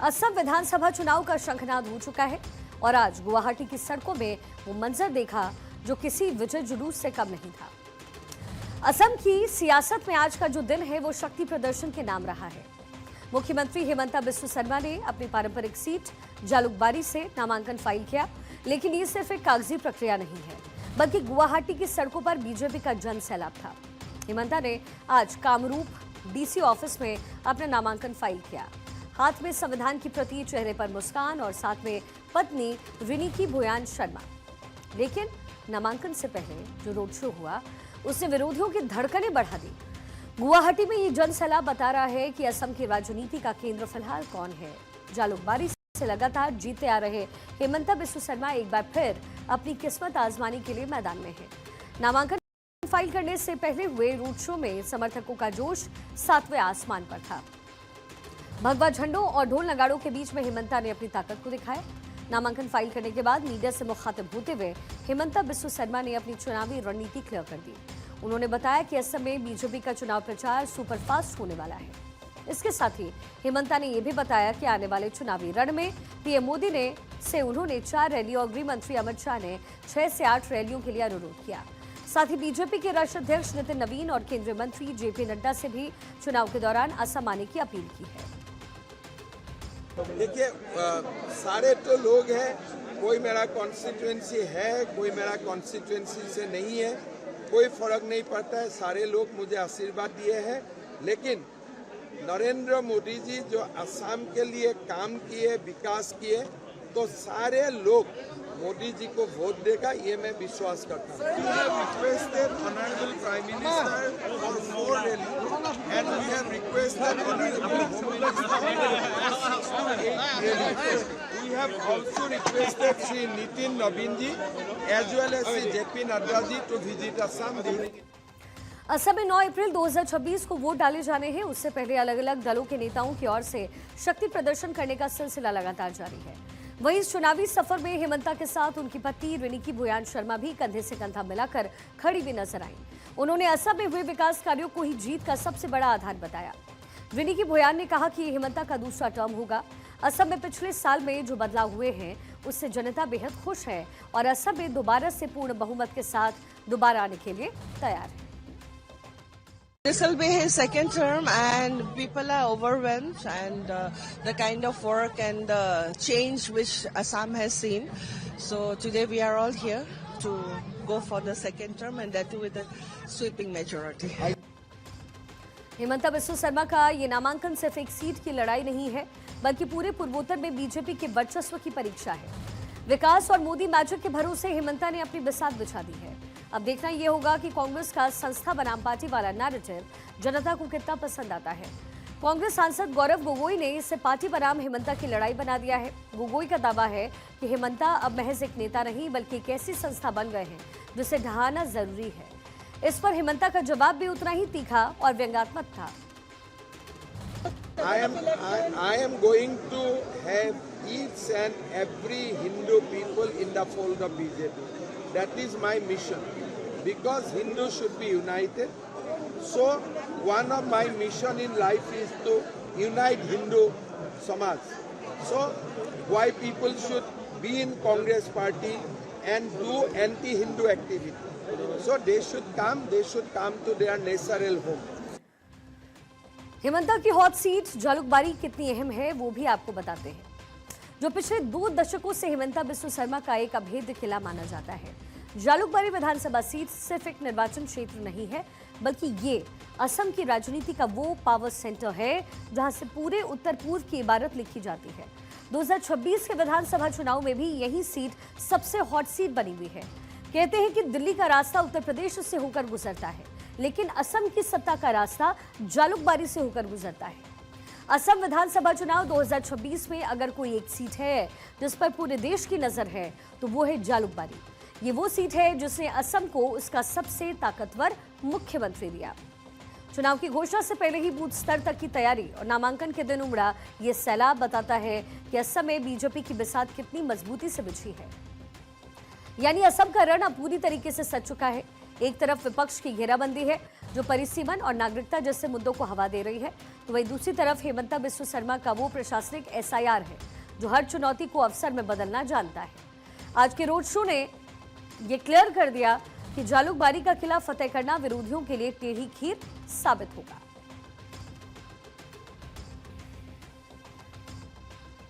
असम विधानसभा चुनाव का शंखनाद हो चुका है और आज गुवाहाटी की सड़कों में वो मंजर देखा जो किसी विजय जुलूस से कम नहीं था। असम की सियासत में आज का जो दिन है वो शक्ति प्रदर्शन के नाम रहा है। मुख्यमंत्री हेमंता बिस्वा शर्मा ने अपनी पारंपरिक सीट जालुकबारी से नामांकन फाइल किया, लेकिन ये सिर्फ एक कागजी प्रक्रिया नहीं है बल्कि गुवाहाटी की सड़कों पर बीजेपी का जन सैलाब था। हेमंता ने आज कामरूप डीसी ऑफिस में अपना नामांकन फाइल किया। हाथ में संविधान की प्रति, चेहरे पर मुस्कान और साथ में पत्नी रिनिकी भुयान शर्मा। लेकिन नामांकन से पहले जो रोड शो हुआ उसने विरोधियों की धड़कनें बढ़ा दी। गुवाहाटी में ये जन सैलाब बता रहा है कि असम की राजनीति का केंद्र फिलहाल कौन है। जालुकबारी से लगातार जीते आ रहे हेमंता बिस्वा शर्मा एक बार फिर अपनी किस्मत आजमाने के लिए मैदान में है। नामांकन फाइल करने से पहले हुए रोड शो में समर्थकों का जोश सातवें आसमान पर था। भगवा झंडों और ढोल नगाड़ों के बीच में हेमंता ने अपनी ताकत को दिखाया। नामांकन फाइल करने के बाद मीडिया से मुखातिब होते हुए हेमंता बिस्वा शर्मा ने अपनी चुनावी रणनीति क्लियर कर दी। उन्होंने बताया कि असम में बीजेपी का चुनाव प्रचार सुपरफास्ट होने वाला है। इसके साथ ही हेमंता ने यह भी बताया कि आने वाले चुनावी रण में पीएम मोदी से उन्होंने 4 रैलियों और गृह मंत्री अमित शाह ने 6 से 8 रैलियों के लिए अनुरोध किया। साथ ही बीजेपी के राष्ट्रीय अध्यक्ष नितिन नवीन और केंद्रीय मंत्री जेपी नड्डा से भी चुनाव के दौरान असम आने की अपील की है। देखिए, सारे तो लोग हैं, कोई मेरा कॉन्स्टिट्यूएंसी है, कोई मेरा कॉन्स्टिट्यूएंसी से नहीं है, कोई फर्क नहीं पड़ता है। सारे लोग मुझे आशीर्वाद दिए हैं, लेकिन नरेंद्र मोदी जी जो असम के लिए काम किए, विकास किए, तो सारे लोग मोदी जी को वोट देगा, ये मैं विश्वास करता हूँ। We have requested Honorable Prime Minister for 4 rallies and we have requested Honorable Home Minister for 6 to 8 rallies. We have also requested Shri Nitin Naveen ji as well as Shri JP Nadda ji to visit Assam during. Assam में 9 अप्रैल 2026 को vote डाले जाने हैं। उससे पहले अलग अलग दलों के नेताओं की ओर से शक्ति प्रदर्शन करने का सिलसिला लगातार जारी है। वहीं इस चुनावी सफर में हेमंता के साथ उनकी पत्नी रिनिकी भुयान शर्मा भी कंधे से कंधा मिलाकर खड़ी हुई नजर आई। उन्होंने असम में हुए विकास कार्यों को ही जीत का सबसे बड़ा आधार बताया। रिनिकी भुयान ने कहा कि ये हेमंता का दूसरा टर्म होगा। असम में पिछले साल में जो बदलाव हुए हैं उससे जनता बेहद खुश है और असम में दोबारा से पूर्ण बहुमत के साथ दोबारा आने के लिए तैयार है। This will be his second term and people are overwhelmed and the kind of work and the change which Assam has seen. So today we are all here to go for the second term and that too with a sweeping majority. Hemanta Biswa Sharma का ये नामांकन सिर्फ एक seat की लड़ाई नहीं है बल्कि पूरे पूर्वोत्तर में बीजेपी के वर्चस्व की परीक्षा है। विकास और मोदी मैजिक के भरोसे हेमंता ने अपनी बिसात बिछा दी है। अब देखना यह होगा कि कांग्रेस का संस्था बनाम पार्टी वाला नैरेटिव जनता को कितना पसंद आता है। कांग्रेस सांसद गौरव गोगोई ने इसे पार्टी बनाम हेमंता की लड़ाई बना दिया है। गोगोई का दावा है कि हेमंता अब महज एक नेता नहीं बल्कि एक ऐसी संस्था बन गए हैं जिसे ढहाना जरूरी है। इस पर हेमंता का जवाब भी उतना ही तीखा और व्यंग्यात्मक था। I am going to have each and every Hindu people in the fold of BJP. That is my mission, because Hindus should be united. So one of my mission in life is to unite Hindu Samaj. So why people should be in Congress party and do anti-Hindu activity. So they should come to their natural home. Hemanta की hot seat Jalukbari कितनी अहम है वो भी आपको बताते हैं। जो पिछले 2 दशकों से हेमंता बिस्वा शर्मा का एक अभेद्य किला माना जाता है। जालुकबारी विधानसभा सीट सिर्फ एक निर्वाचन क्षेत्र नहीं है बल्कि ये असम की राजनीति का वो पावर सेंटर है जहां से पूरे उत्तर पूर्व की इबारत लिखी जाती है। 2026 के विधानसभा चुनाव में भी यही सीट सबसे हॉट सीट बनी हुई है। कहते हैं कि दिल्ली का रास्ता उत्तर प्रदेश से होकर गुजरता है, लेकिन असम की सत्ता का रास्ता जालुकबारी से होकर गुजरता है। असम विधानसभा चुनाव 2026 में अगर कोई एक सीट है जिस पर पूरे देश की नजर है तो वो है जालुकबारी। ये वो सीट है जिसने असम को उसका सबसे ताकतवर मुख्यमंत्री दिया। चुनाव की घोषणा से पहले ही बूथ स्तर तक की तैयारी और नामांकन के दिन उमड़ा ये सैलाब बताता है कि असम में बीजेपी की बिसात कितनी मजबूती से बिछी है। यानी असम का रण अब पूरी तरीके से सज चुका है। एक तरफ विपक्ष की घेराबंदी है जो परिसीमन और नागरिकता जैसे मुद्दों को हवा दे रही है, तो वहीं दूसरी तरफ हेमंता बिस्व शर्मा का वो प्रशासनिक SIR है जो हर चुनौती को अवसर में बदलना जानता है। आज के रोड शो ने ये क्लियर कर दिया कि जालूकबारी का किला फतेह करना विरोधियों के लिए टेढ़ी खीर साबित होगा।